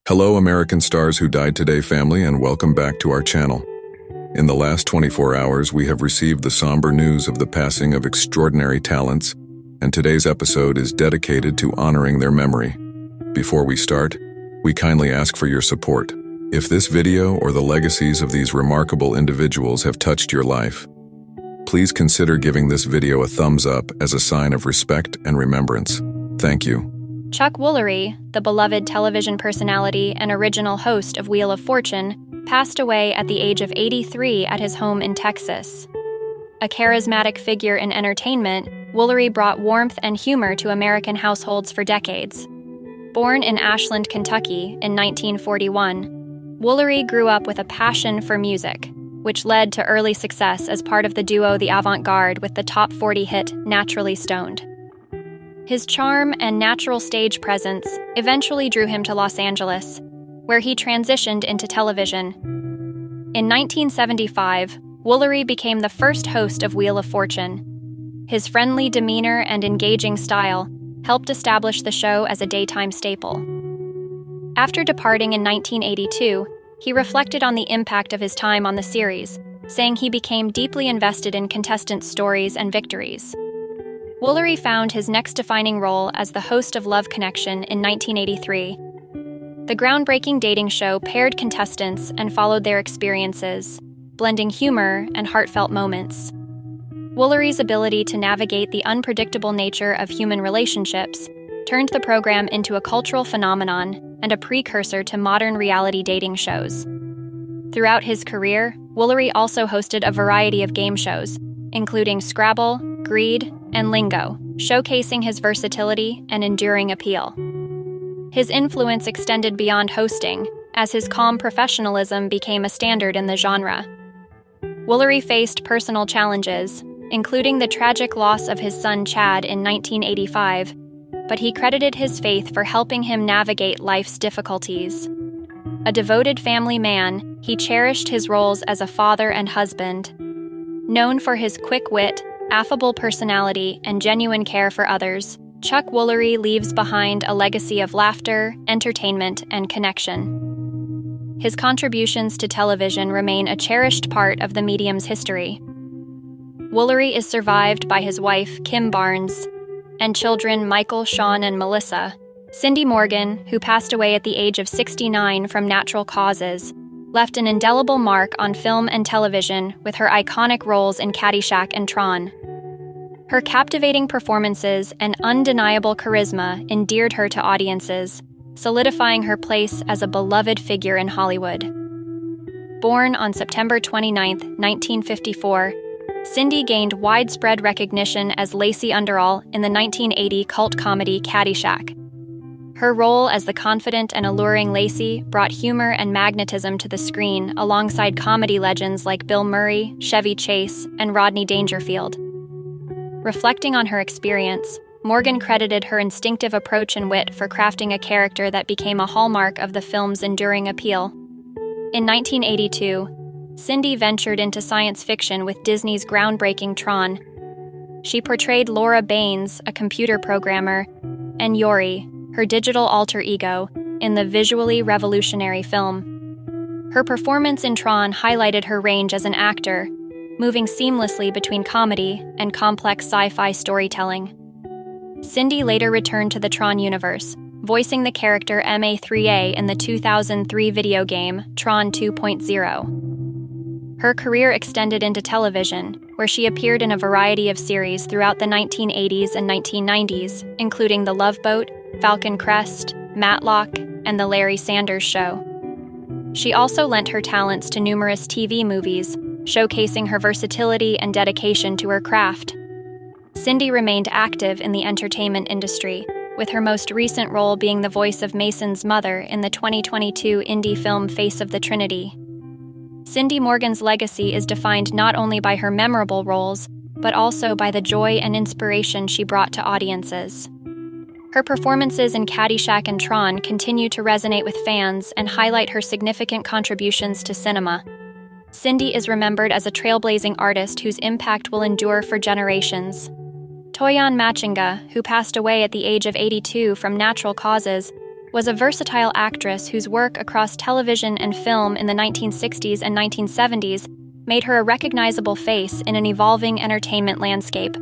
Hello, American stars who died today, family, and welcome back to our channel. In the last 24 hours, we have received the somber news of the passing of extraordinary talents, and today's episode is dedicated to honoring their memory. Before we start, we kindly ask for your support. If this video or the legacies of these remarkable individuals have touched your life, please consider giving this video a thumbs up as a sign of respect and remembrance. Thank you. Chuck Woolery, the beloved television personality and original host of Wheel of Fortune, passed away at the age of 83 at his home in Texas. A charismatic figure in entertainment, Woolery brought warmth and humor to American households for decades. Born in Ashland, Kentucky in 1941, Woolery grew up with a passion for music, which led to early success as part of the duo The Avant-Garde with the top 40 hit Naturally Stoned. His charm and natural stage presence eventually drew him to Los Angeles, where he transitioned into television. In 1975, Woolery became the first host of Wheel of Fortune. His friendly demeanor and engaging style helped establish the show as a daytime staple. After departing in 1982, he reflected on the impact of his time on the series, saying he became deeply invested in contestants' stories and victories. Woolery found his next defining role as the host of Love Connection in 1983. The groundbreaking dating show paired contestants and followed their experiences, blending humor and heartfelt moments. Woolery's ability to navigate the unpredictable nature of human relationships turned the program into a cultural phenomenon and a precursor to modern reality dating shows. Throughout his career, Woolery also hosted a variety of game shows, including Scrabble, Greed, and Lingo, showcasing his versatility and enduring appeal. His influence extended beyond hosting, as his calm professionalism became a standard in the genre. Woolery faced personal challenges, including the tragic loss of his son Chad in 1985, but he credited his faith for helping him navigate life's difficulties. A devoted family man, he cherished his roles as a father and husband. Known for his quick wit, affable personality, and genuine care for others, Chuck Woolery leaves behind a legacy of laughter, entertainment, and connection. His contributions to television remain a cherished part of the medium's history. Woolery is survived by his wife, Kim Barnes, and children Michael, Sean, and Melissa. Cindy Morgan, who passed away at the age of 69 from natural causes, left an indelible mark on film and television with her iconic roles in Caddyshack and Tron. Her captivating performances and undeniable charisma endeared her to audiences, solidifying her place as a beloved figure in Hollywood. Born on September 29, 1954, Cindy gained widespread recognition as Lacey Underall in the 1980 cult comedy Caddyshack. Her role as the confident and alluring Lacey brought humor and magnetism to the screen alongside comedy legends like Bill Murray, Chevy Chase, and Rodney Dangerfield. Reflecting on her experience, Morgan credited her instinctive approach and wit for crafting a character that became a hallmark of the film's enduring appeal. In 1982, Cindy ventured into science fiction with Disney's groundbreaking Tron. She portrayed Laura Baines, a computer programmer, and Yori, her digital alter ego, in the visually revolutionary film. Her performance in Tron highlighted her range as an actor, moving seamlessly between comedy and complex sci-fi storytelling. Cindy later returned to the Tron universe, voicing the character MA3A in the 2003 video game Tron 2.0. Her career extended into television, where she appeared in a variety of series throughout the 1980s and 1990s, including The Love Boat, Falcon Crest, Matlock, and The Larry Sanders Show. She also lent her talents to numerous TV movies, showcasing her versatility and dedication to her craft. Cindy remained active in the entertainment industry, with her most recent role being the voice of Mason's mother in the 2022 indie film Face of the Trinity. Cindy Morgan's legacy is defined not only by her memorable roles, but also by the joy and inspiration she brought to audiences. Her performances in Caddyshack and Tron continue to resonate with fans and highlight her significant contributions to cinema. Cindy is remembered as a trailblazing artist whose impact will endure for generations. Toyan Matchinga, who passed away at the age of 82 from natural causes, was a versatile actress whose work across television and film in the 1960s and 1970s made her a recognizable face in an evolving entertainment landscape.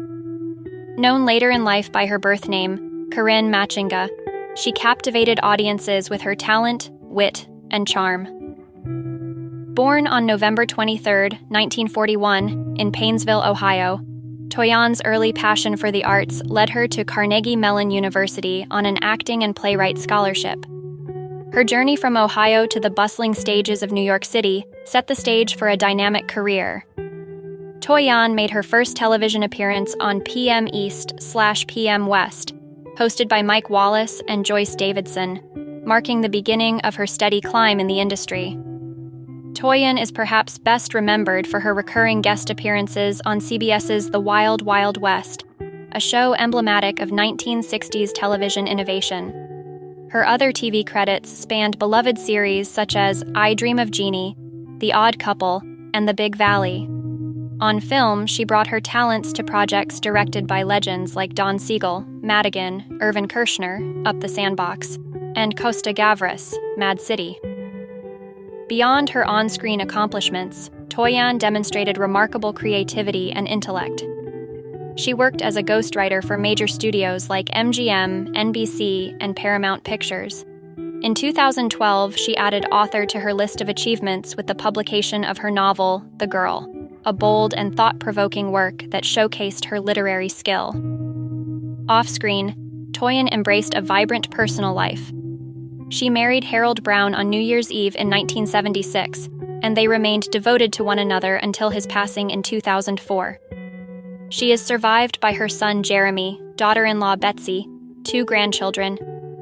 Known later in life by her birth name, Toian Matchinga, she captivated audiences with her talent, wit, and charm. Born on November 23, 1941, in Painesville, Ohio, Toyan's early passion for the arts led her to Carnegie Mellon University on an acting and playwright scholarship. Her journey from Ohio to the bustling stages of New York City set the stage for a dynamic career. Toyan made her first television appearance on PM East/PM West, hosted by Mike Wallace and Joyce Davidson, marking the beginning of her steady climb in the industry. Toyan is perhaps best remembered for her recurring guest appearances on CBS's The Wild Wild West, a show emblematic of 1960s television innovation. Her other TV credits spanned beloved series such as I Dream of Jeannie, The Odd Couple, and The Big Valley. On film, she brought her talents to projects directed by legends like Don Siegel, Madigan, Irvin Kershner, Up the Sandbox, and Costa Gavras, Mad City. Beyond her on-screen accomplishments, Toyan demonstrated remarkable creativity and intellect. She worked as a ghostwriter for major studios like MGM, NBC, and Paramount Pictures. In 2012, she added author to her list of achievements with the publication of her novel, The Girl, a bold and thought-provoking work that showcased her literary skill. Off-screen, Toyan embraced a vibrant personal life. She married Harold Brown on New Year's Eve in 1976, and they remained devoted to one another until his passing in 2004. She is survived by her son Jeremy, daughter-in-law Betsy, 2 grandchildren,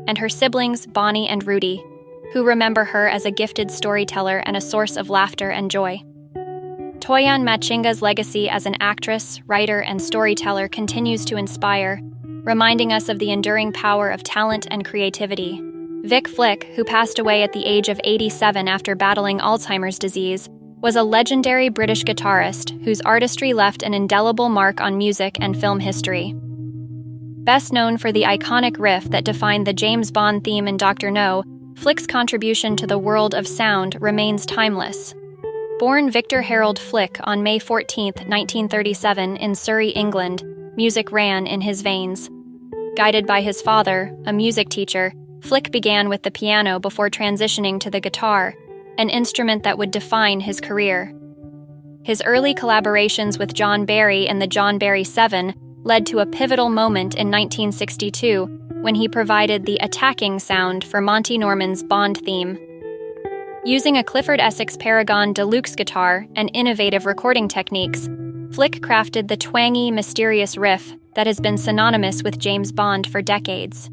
and her siblings Bonnie and Rudy, who remember her as a gifted storyteller and a source of laughter and joy. Toyan Matchinga's legacy as an actress, writer, and storyteller continues to inspire, reminding us of the enduring power of talent and creativity. Vic Flick, who passed away at the age of 87 after battling Alzheimer's disease, was a legendary British guitarist whose artistry left an indelible mark on music and film history. Best known for the iconic riff that defined the James Bond theme in Dr. No, Flick's contribution to the world of sound remains timeless. Born Victor Harold Flick on May 14, 1937, in Surrey, England, music ran in his veins. Guided by his father, a music teacher, Flick began with the piano before transitioning to the guitar, an instrument that would define his career. His early collaborations with John Barry and the John Barry 7 led to a pivotal moment in 1962 when he provided the attacking sound for Monty Norman's Bond theme. Using a Clifford Essex Paragon Deluxe guitar and innovative recording techniques, Flick crafted the twangy, mysterious riff that has been synonymous with James Bond for decades.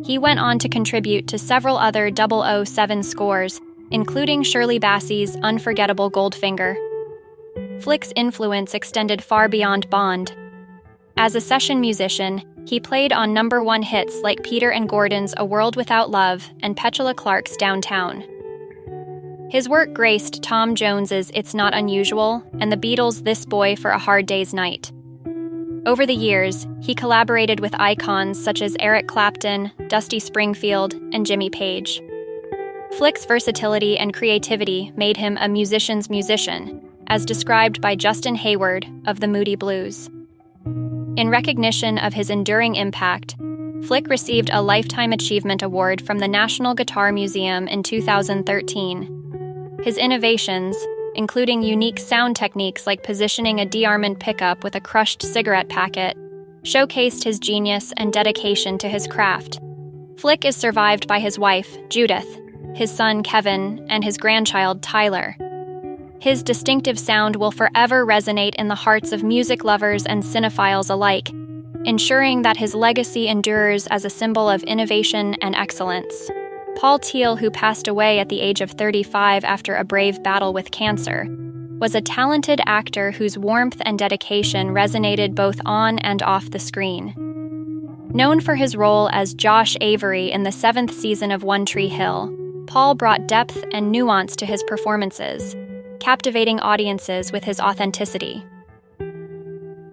He went on to contribute to several other 007 scores, including Shirley Bassey's Unforgettable Goldfinger. Flick's influence extended far beyond Bond. As a session musician, he played on #1 hits like Peter and Gordon's A World Without Love and Petula Clark's Downtown. His work graced Tom Jones's It's Not Unusual and the Beatles' This Boy for a Hard Day's Night. Over the years, he collaborated with icons such as Eric Clapton, Dusty Springfield, and Jimmy Page. Flick's versatility and creativity made him a musician's musician, as described by Justin Hayward of the Moody Blues. In recognition of his enduring impact, Flick received a Lifetime Achievement Award from the National Guitar Museum in 2013. His innovations, including unique sound techniques like positioning a de-Armand pickup with a crushed cigarette packet, showcased his genius and dedication to his craft. Flick is survived by his wife, Judith, his son, Kevin, and his grandchild, Tyler. His distinctive sound will forever resonate in the hearts of music lovers and cinephiles alike, ensuring that his legacy endures as a symbol of innovation and excellence. Teal, who passed away at the age of 35 after a brave battle with cancer, was a talented actor whose warmth and dedication resonated both on and off the screen. Known for his role as Josh Avery in the 7th season of One Tree Hill, Paul brought depth and nuance to his performances, captivating audiences with his authenticity.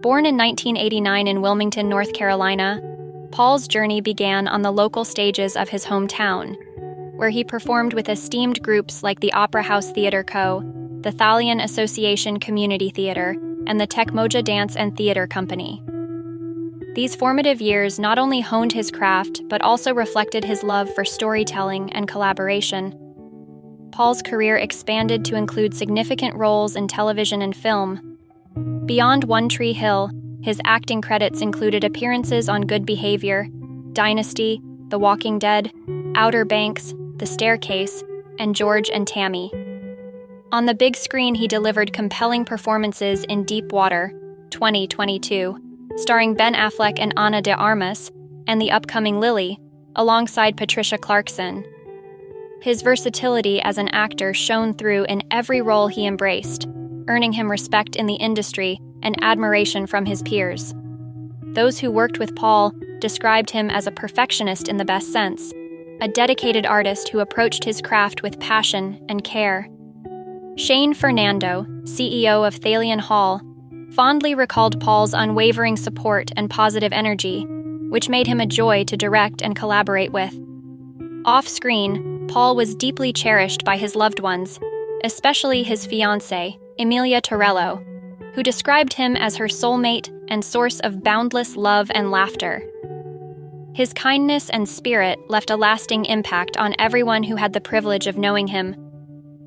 Born in 1989 in Wilmington, North Carolina, Paul's journey began on the local stages of his hometown, where he performed with esteemed groups like the Opera House Theatre Co., the Thalian Association Community Theatre, and the Tekmoja Dance and Theatre Company. These formative years not only honed his craft, but also reflected his love for storytelling and collaboration. Paul's career expanded to include significant roles in television and film. Beyond One Tree Hill, his acting credits included appearances on Good Behavior, Dynasty, The Walking Dead, Outer Banks, The Staircase, and George and Tammy. On the big screen, he delivered compelling performances in Deep Water, 2022, starring Ben Affleck and Ana de Armas, and the upcoming Lily, alongside Patricia Clarkson. His versatility as an actor shone through in every role he embraced, earning him respect in the industry and admiration from his peers. Those who worked with Paul described him as a perfectionist in the best sense, a dedicated artist who approached his craft with passion and care. Shane Fernando, CEO of Thalian Hall, fondly recalled Paul's unwavering support and positive energy, which made him a joy to direct and collaborate with. Off-screen, Paul was deeply cherished by his loved ones, especially his fiancée, Emilia Torello, who described him as her soulmate and source of boundless love and laughter. His kindness and spirit left a lasting impact on everyone who had the privilege of knowing him.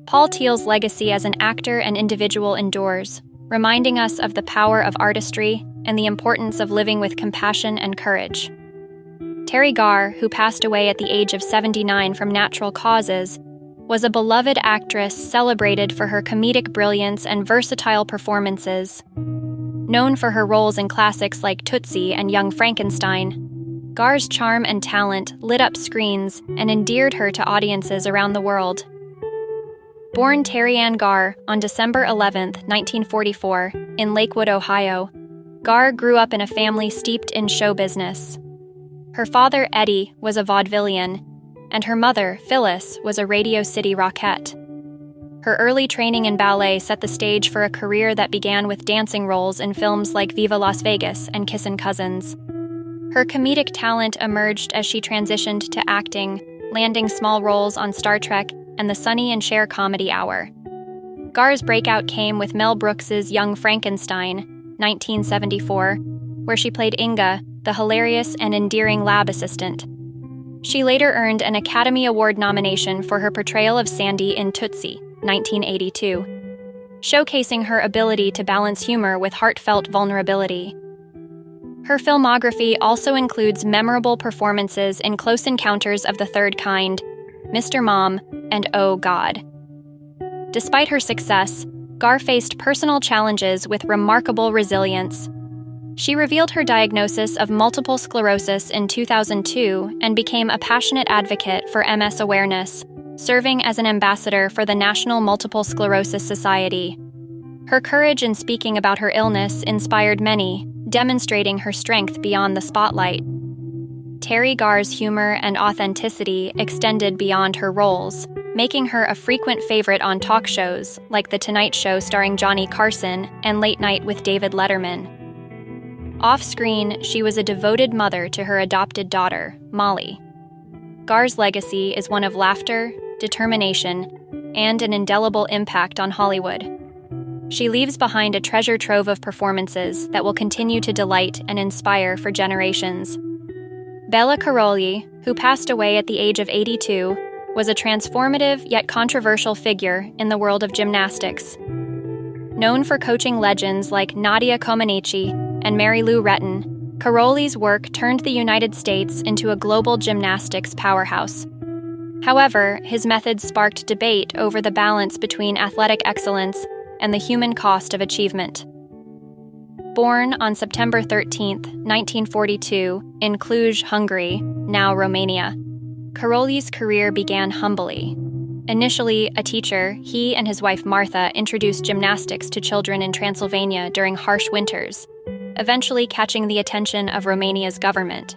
Paul Teal's legacy as an actor and individual endures, reminding us of the power of artistry and the importance of living with compassion and courage. Teri Garr, who passed away at the age of 79 from natural causes, was a beloved actress celebrated for her comedic brilliance and versatile performances. Known for her roles in classics like Tootsie and Young Frankenstein, Garr's charm and talent lit up screens and endeared her to audiences around the world. Born Toyan Garr on December 11, 1944, in Lakewood, Ohio, Garr grew up in a family steeped in show business. Her father, Eddie, was a vaudevillian, and her mother, Phyllis, was a Radio City Rockette. Her early training in ballet set the stage for a career that began with dancing roles in films like Viva Las Vegas and Kissin' Cousins. Her comedic talent emerged as she transitioned to acting, landing small roles on Star Trek and the Sonny and Cher Comedy Hour. Garr's breakout came with Mel Brooks's Young Frankenstein, 1974, where she played Inga, the hilarious and endearing lab assistant. She later earned an Academy Award nomination for her portrayal of Sandy in Tootsie, 1982, showcasing her ability to balance humor with heartfelt vulnerability. Her filmography also includes memorable performances in Close Encounters of the Third Kind, Mr. Mom, and Oh God. Despite her success, Garr faced personal challenges with remarkable resilience. She revealed her diagnosis of multiple sclerosis in 2002 and became a passionate advocate for MS awareness, serving as an ambassador for the National Multiple Sclerosis Society. Her courage in speaking about her illness inspired many, demonstrating her strength beyond the spotlight. Teri Garr's humor and authenticity extended beyond her roles, making her a frequent favorite on talk shows like The Tonight Show starring Johnny Carson and Late Night with David Letterman. Off-screen, she was a devoted mother to her adopted daughter, Molly. Garr's legacy is one of laughter, determination, and an indelible impact on Hollywood. She leaves behind a treasure trove of performances that will continue to delight and inspire for generations. Bela Karolyi, who passed away at the age of 82, was a transformative yet controversial figure in the world of gymnastics. Known for coaching legends like Nadia Comaneci and Mary Lou Retton, Karolyi's work turned the United States into a global gymnastics powerhouse. However, his methods sparked debate over the balance between athletic excellence and the human cost of achievement. Born on September 13, 1942, in Cluj, Hungary, now Romania, Karolyi's career began humbly. Initially a teacher, he and his wife Martha introduced gymnastics to children in Transylvania during harsh winters, eventually catching the attention of Romania's government.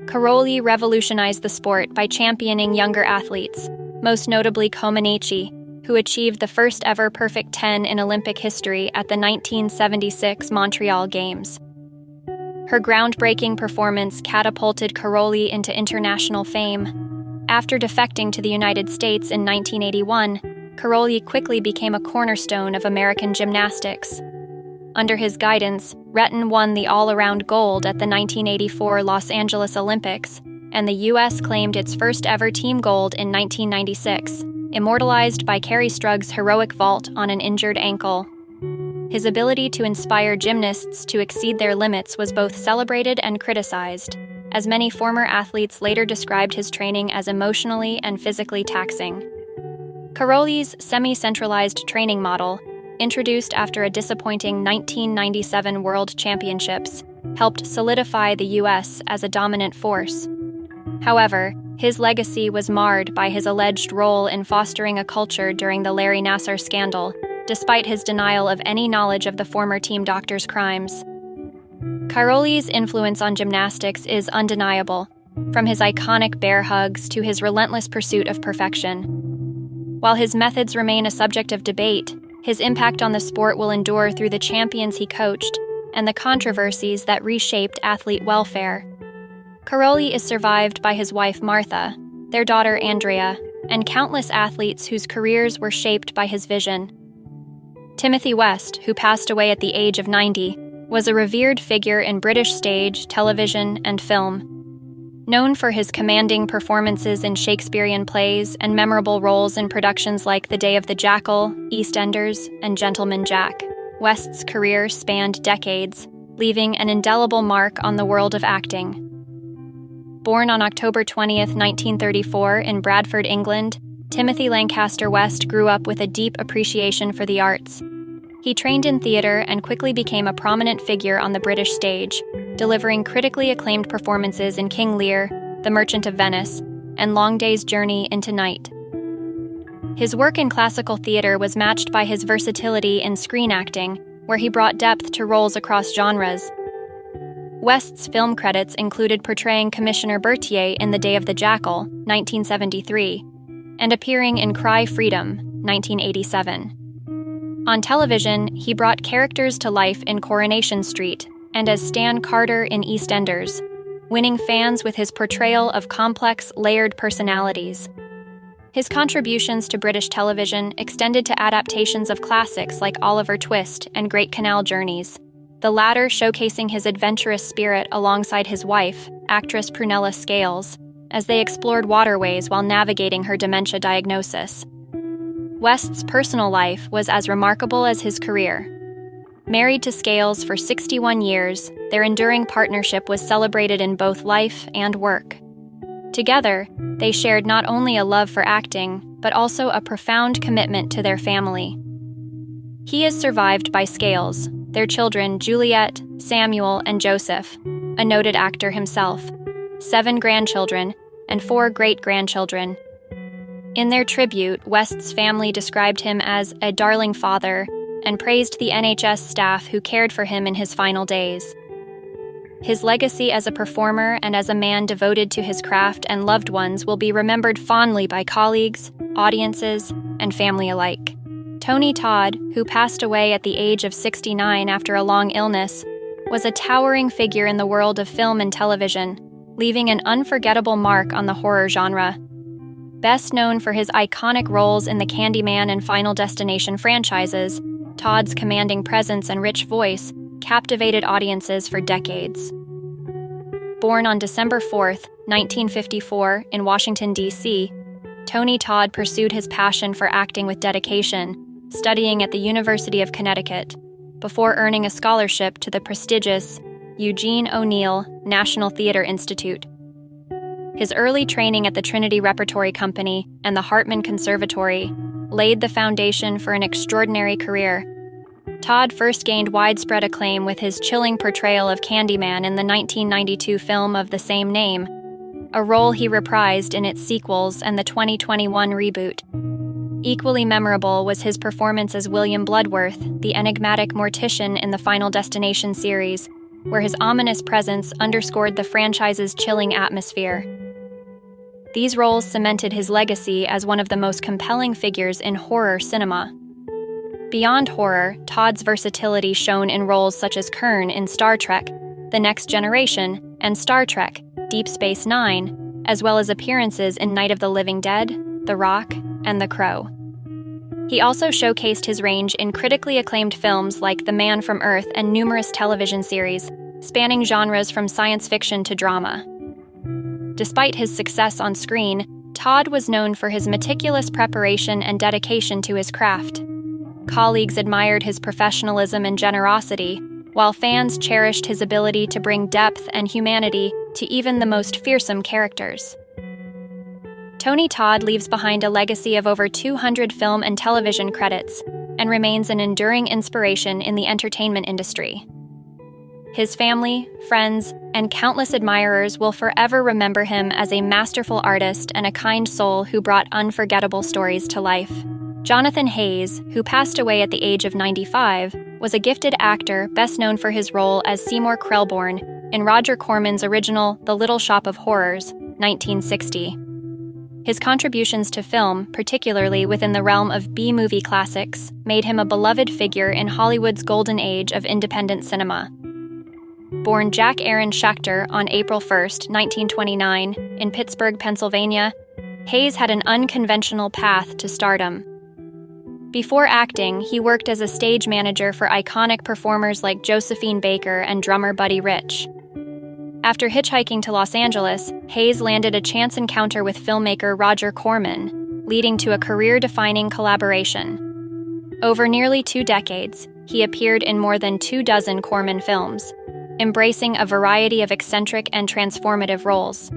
Karolyi revolutionized the sport by championing younger athletes, most notably Comaneci, who achieved the first-ever perfect 10 in Olympic history at the 1976 Montreal Games. Her groundbreaking performance catapulted Karolyi into international fame. After defecting to the United States in 1981, Karolyi quickly became a cornerstone of American gymnastics. Under his guidance, Rachins won the all-around gold at the 1984 Los Angeles Olympics, and the U.S. claimed its first-ever team gold in 1996, immortalized by Kerri Strug's heroic vault on an injured ankle. His ability to inspire gymnasts to exceed their limits was both celebrated and criticized, as many former athletes later described his training as emotionally and physically taxing. Karolyi's semi-centralized training model, introduced after a disappointing 1997 World Championships, helped solidify the U.S. as a dominant force. However, his legacy was marred by his alleged role in fostering a culture during the Larry Nassar scandal, despite his denial of any knowledge of the former team doctor's crimes. Karolyi's influence on gymnastics is undeniable, from his iconic bear hugs to his relentless pursuit of perfection. While his methods remain a subject of debate, his impact on the sport will endure through the champions he coached and the controversies that reshaped athlete welfare. Karolyi is survived by his wife Martha, their daughter Andrea, and countless athletes whose careers were shaped by his vision. Timothy West, who passed away at the age of 90, was a revered figure in British stage, television, and film. Known for his commanding performances in Shakespearean plays and memorable roles in productions like The Day of the Jackal, EastEnders, and Gentleman Jack, West's career spanned decades, leaving an indelible mark on the world of acting. Born on October 20, 1934, in Bradford, England, Timothy Lancaster West grew up with a deep appreciation for the arts. He trained in theater and quickly became a prominent figure on the British stage, delivering critically acclaimed performances in King Lear, The Merchant of Venice, and Long Day's Journey into Night. His work in classical theater was matched by his versatility in screen acting, where he brought depth to roles across genres. West's film credits included portraying Commissioner Berthier in The Day of the Jackal, 1973, and appearing in Cry Freedom, 1987. On television, he brought characters to life in Coronation Street and as Stan Carter in EastEnders, winning fans with his portrayal of complex, layered personalities. His contributions to British television extended to adaptations of classics like Oliver Twist and Great Canal Journeys, the latter showcasing his adventurous spirit alongside his wife, actress Prunella Scales, as they explored waterways while navigating her dementia diagnosis. West's personal life was as remarkable as his career. Married to Scales for 61 years, their enduring partnership was celebrated in both life and work. Together, they shared not only a love for acting, but also a profound commitment to their family. He is survived by Scales, their children Juliet, Samuel, and Joseph, a noted actor himself, 7 grandchildren, and 4 great-grandchildren. In their tribute, West's family described him as a darling father and praised the NHS staff who cared for him in his final days. His legacy as a performer and as a man devoted to his craft and loved ones will be remembered fondly by colleagues, audiences, and family alike. Todd, who passed away at the age of 69 after a long illness, was a towering figure in the world of film and television, leaving an unforgettable mark on the horror genre. Best known for his iconic roles in the Candyman and Final Destination franchises, Todd's commanding presence and rich voice captivated audiences for decades. Born on December 4, 1954, in Washington, D.C., Todd pursued his passion for acting with dedication, studying at the University of Connecticut, before earning a scholarship to the prestigious Eugene O'Neill National Theater Institute. His early training at the Trinity Repertory Company and the Hartman Conservatory laid the foundation for an extraordinary career. Todd first gained widespread acclaim with his chilling portrayal of Candyman in the 1992 film of the same name, a role he reprised in its sequels and the 2021 reboot. Equally memorable was his performance as William Bloodworth, the enigmatic mortician in the Final Destination series, where his ominous presence underscored the franchise's chilling atmosphere. These roles cemented his legacy as one of the most compelling figures in horror cinema. Beyond horror, Todd's versatility shone in roles such as Kern in Star Trek, The Next Generation, and Star Trek, Deep Space Nine, as well as appearances in Night of the Living Dead, The Rock, and The Crow. He also showcased his range in critically acclaimed films like The Man from Earth and numerous television series, spanning genres from science fiction to drama. Despite his success on screen, Todd was known for his meticulous preparation and dedication to his craft. Colleagues admired his professionalism and generosity, while fans cherished his ability to bring depth and humanity to even the most fearsome characters. Tony Todd leaves behind a legacy of over 200 film and television credits and remains an enduring inspiration in the entertainment industry. His family, friends, and countless admirers will forever remember him as a masterful artist and a kind soul who brought unforgettable stories to life. Jonathan Haze, who passed away at the age of 95, was a gifted actor best known for his role as Seymour Krelborn in Roger Corman's original The Little Shop of Horrors, 1960. His contributions to film, particularly within the realm of B-movie classics, made him a beloved figure in Hollywood's golden age of independent cinema. Born Jack Aaron Schechter on April 1, 1929, in Pittsburgh, Pennsylvania, Haze had an unconventional path to stardom. Before acting, he worked as a stage manager for iconic performers like Josephine Baker and drummer Buddy Rich. After hitchhiking to Los Angeles, Haze landed a chance encounter with filmmaker Roger Corman, leading to a career-defining collaboration. Over nearly 2 decades, he appeared in more than 24 Corman films, embracing a variety of eccentric and transformative roles.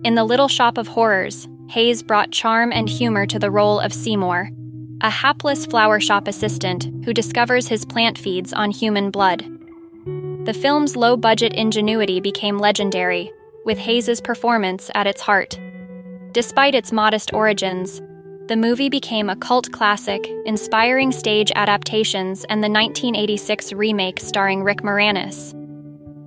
In The Little Shop of Horrors, Haze brought charm and humor to the role of Seymour, a hapless flower shop assistant who discovers his plant feeds on human blood. The film's low-budget ingenuity became legendary, with Haze's performance at its heart. Despite its modest origins, the movie became a cult classic, inspiring stage adaptations and the 1986 remake starring Rick Moranis.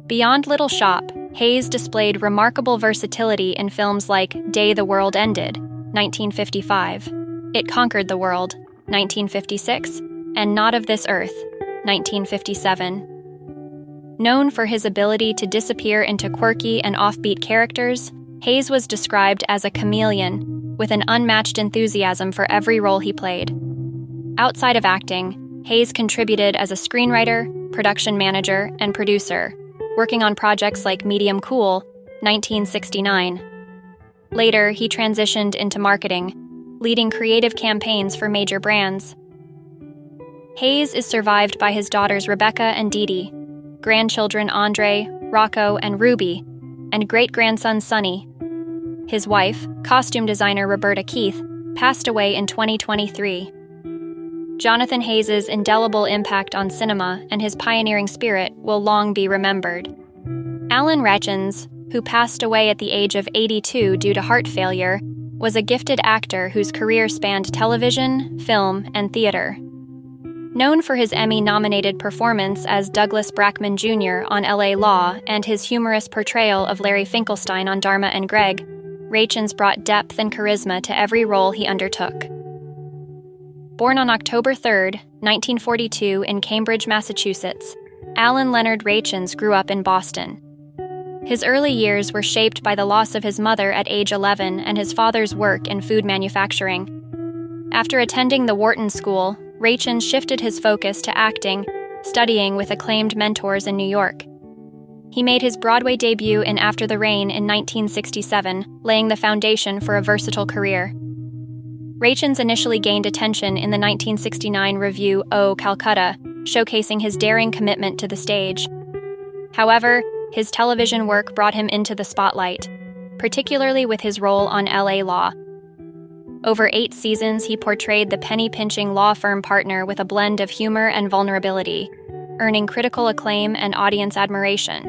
Beyond Little Shop, Haze displayed remarkable versatility in films like Day the World Ended, 1955, It Conquered the World, 1956, and Not of This Earth, 1957. Known for his ability to disappear into quirky and offbeat characters, Haze was described as a chameleon, with an unmatched enthusiasm for every role he played. Outside of acting, Haze contributed as a screenwriter, production manager, and producer, working on projects like Medium Cool, 1969. Later, he transitioned into marketing, leading creative campaigns for major brands. Haze is survived by his daughters Rebecca and Dee Dee, grandchildren Andre, Rocco, and Ruby, and great-grandson Sonny. His wife, costume designer Roberta Keith, passed away in 2023. Jonathan Haze's indelible impact on cinema and his pioneering spirit will long be remembered. Alan Rachins, who passed away at the age of 82 due to heart failure, was a gifted actor whose career spanned television, film, and theater. Known for his Emmy-nominated performance as Douglas Brackman Jr. on L.A. Law and his humorous portrayal of Larry Finkelstein on Dharma and Greg, Rachins brought depth and charisma to every role he undertook. Born on October 3, 1942 in Cambridge, Massachusetts, Alan Leonard Rachins grew up in Boston. His early years were shaped by the loss of his mother at age 11 and his father's work in food manufacturing. After attending the Wharton School, Rachins shifted his focus to acting, studying with acclaimed mentors in New York. He made his Broadway debut in After the Rain in 1967, laying the foundation for a versatile career. Rachins initially gained attention in the 1969 revue Oh, Calcutta, showcasing his daring commitment to the stage. However, his television work brought him into the spotlight, particularly with his role on L.A. Law. Over 8 seasons, he portrayed the penny-pinching law firm partner with a blend of humor and vulnerability, earning critical acclaim and audience admiration.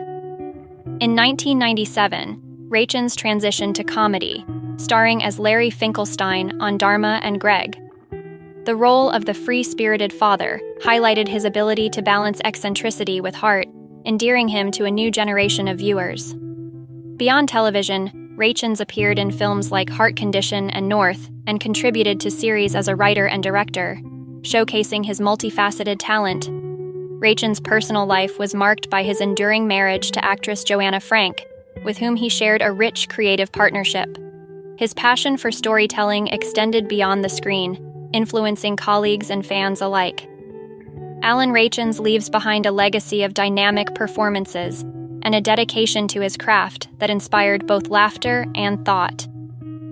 In 1997, Rachins transitioned to comedy, starring as Larry Finkelstein on Dharma and Greg. The role of the free-spirited father highlighted his ability to balance eccentricity with heart, endearing him to a new generation of viewers. Beyond television, Rachins appeared in films like Heart Condition and North and contributed to series as a writer and director, showcasing his multifaceted talent. Rachins' personal life was marked by his enduring marriage to actress Joanna Frank, with whom he shared a rich creative partnership. His passion for storytelling extended beyond the screen, influencing colleagues and fans alike. Alan Rachins leaves behind a legacy of dynamic performances and a dedication to his craft that inspired both laughter and thought.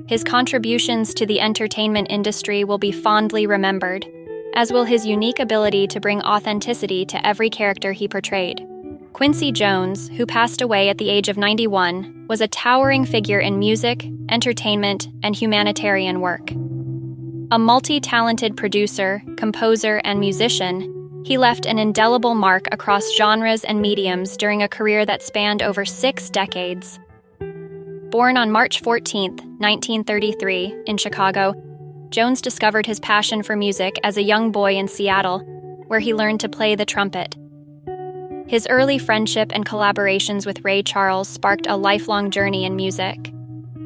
His contributions to the entertainment industry will be fondly remembered, as will his unique ability to bring authenticity to every character he portrayed. Quincy Jones, who passed away at the age of 91, was a towering figure in music, entertainment, and humanitarian work. A multi-talented producer, composer, and musician, he left an indelible mark across genres and mediums during a career that spanned over 6 decades. Born on March 14, 1933, in Chicago, Jones discovered his passion for music as a young boy in Seattle, where he learned to play the trumpet. His early friendship and collaborations with Ray Charles sparked a lifelong journey in music.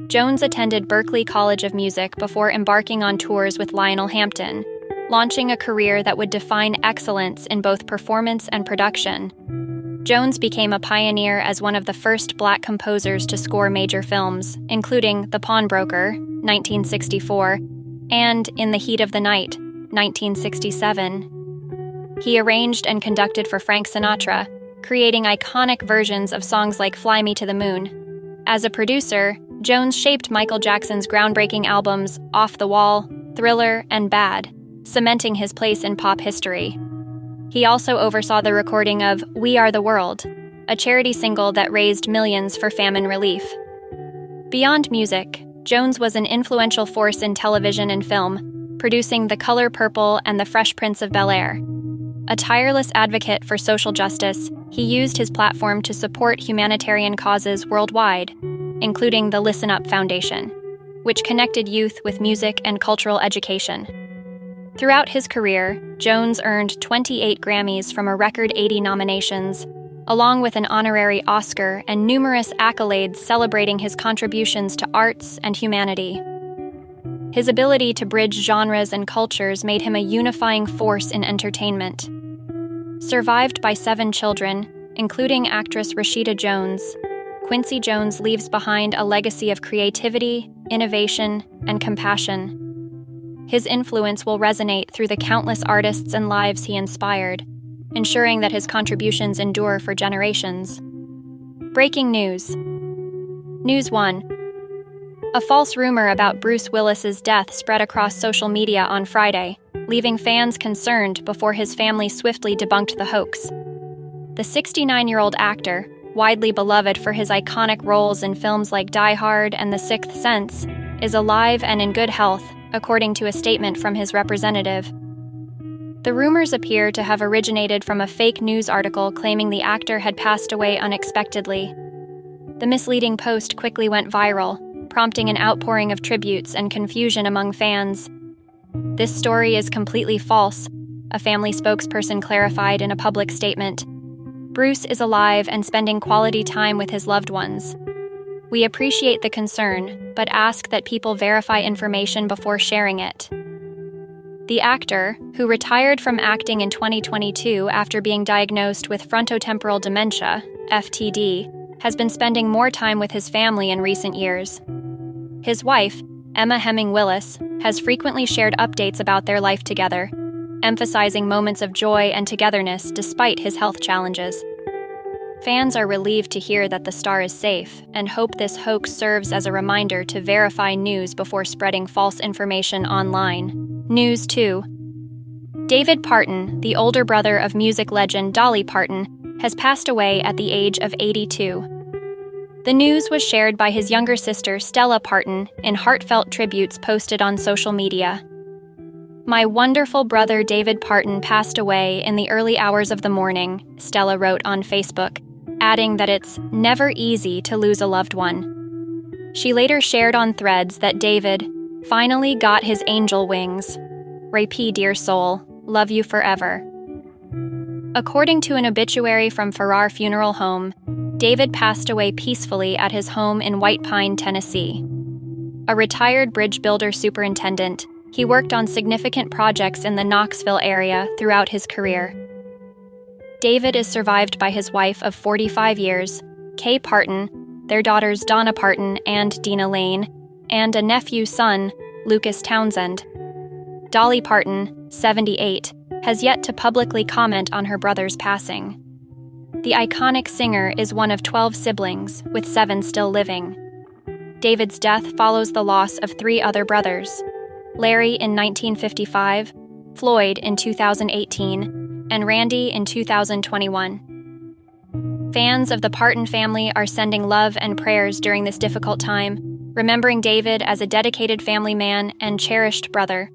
Jones attended Berklee College of Music before embarking on tours with Lionel Hampton, launching a career that would define excellence in both performance and production. Jones became a pioneer as one of the first Black composers to score major films, including The Pawnbroker, 1964, and In the Heat of the Night, 1967. He arranged and conducted for Frank Sinatra, creating iconic versions of songs like Fly Me to the Moon. As a producer, Jones shaped Michael Jackson's groundbreaking albums Off the Wall, Thriller, and Bad, cementing his place in pop history. He also oversaw the recording of We Are the World, a charity single that raised millions for famine relief. Beyond music, Jones was an influential force in television and film, producing The Color Purple and The Fresh Prince of Bel-Air. A tireless advocate for social justice, he used his platform to support humanitarian causes worldwide, including the Listen Up Foundation, which connected youth with music and cultural education. Throughout his career, Jones earned 28 Grammys from a record 80 nominations, along with an honorary Oscar and numerous accolades celebrating his contributions to arts and humanity. His ability to bridge genres and cultures made him a unifying force in entertainment. Survived by 7 children, including actress Rashida Jones, Quincy Jones leaves behind a legacy of creativity, innovation, and compassion. His influence will resonate through the countless artists and lives he inspired, ensuring that his contributions endure for generations. Breaking news. News 1. A false rumor about Bruce Willis's death spread across social media on Friday, leaving fans concerned before his family swiftly debunked the hoax. The 69-year-old actor, widely beloved for his iconic roles in films like Die Hard and The Sixth Sense, is alive and in good health, according to a statement from his representative. The rumors appear to have originated from a fake news article claiming the actor had passed away unexpectedly. The misleading post quickly went viral, prompting an outpouring of tributes and confusion among fans. This story is completely false, a family spokesperson clarified in a public statement. Bruce is alive and spending quality time with his loved ones. We appreciate the concern, but ask that people verify information before sharing it. The actor, who retired from acting in 2022 after being diagnosed with frontotemporal dementia, FTD, has been spending more time with his family in recent years. His wife, Emma Hemming Willis, has frequently shared updates about their life together, emphasizing moments of joy and togetherness despite his health challenges. Fans are relieved to hear that the star is safe and hope this hoax serves as a reminder to verify news before spreading false information online. News 2. David Parton, the older brother of music legend Dolly Parton, has passed away at the age of 82. The news was shared by his younger sister Stella Parton in heartfelt tributes posted on social media. My wonderful brother David Parton passed away in the early hours of the morning, Stella wrote on Facebook, adding that it's never easy to lose a loved one. She later shared on Threads that David finally got his angel wings. P. Dear soul, love you forever. According to an obituary from Farrar Funeral Home, David passed away peacefully at his home in White Pine, Tennessee. A retired bridge builder superintendent, he worked on significant projects in the Knoxville area throughout his career. David is survived by his wife of 45 years, Kay Parton, their daughters Donna Parton and Dina Lane, and a nephew-son, Lucas Townsend. Dolly Parton, 78, has yet to publicly comment on her brother's passing. The iconic singer is one of 12 siblings, with 7 still living. David's death follows the loss of 3 other brothers: Larry in 1955, Floyd in 2018, and Randy in 2021. Fans of the Parton family are sending love and prayers during this difficult time, remembering David as a dedicated family man and cherished brother.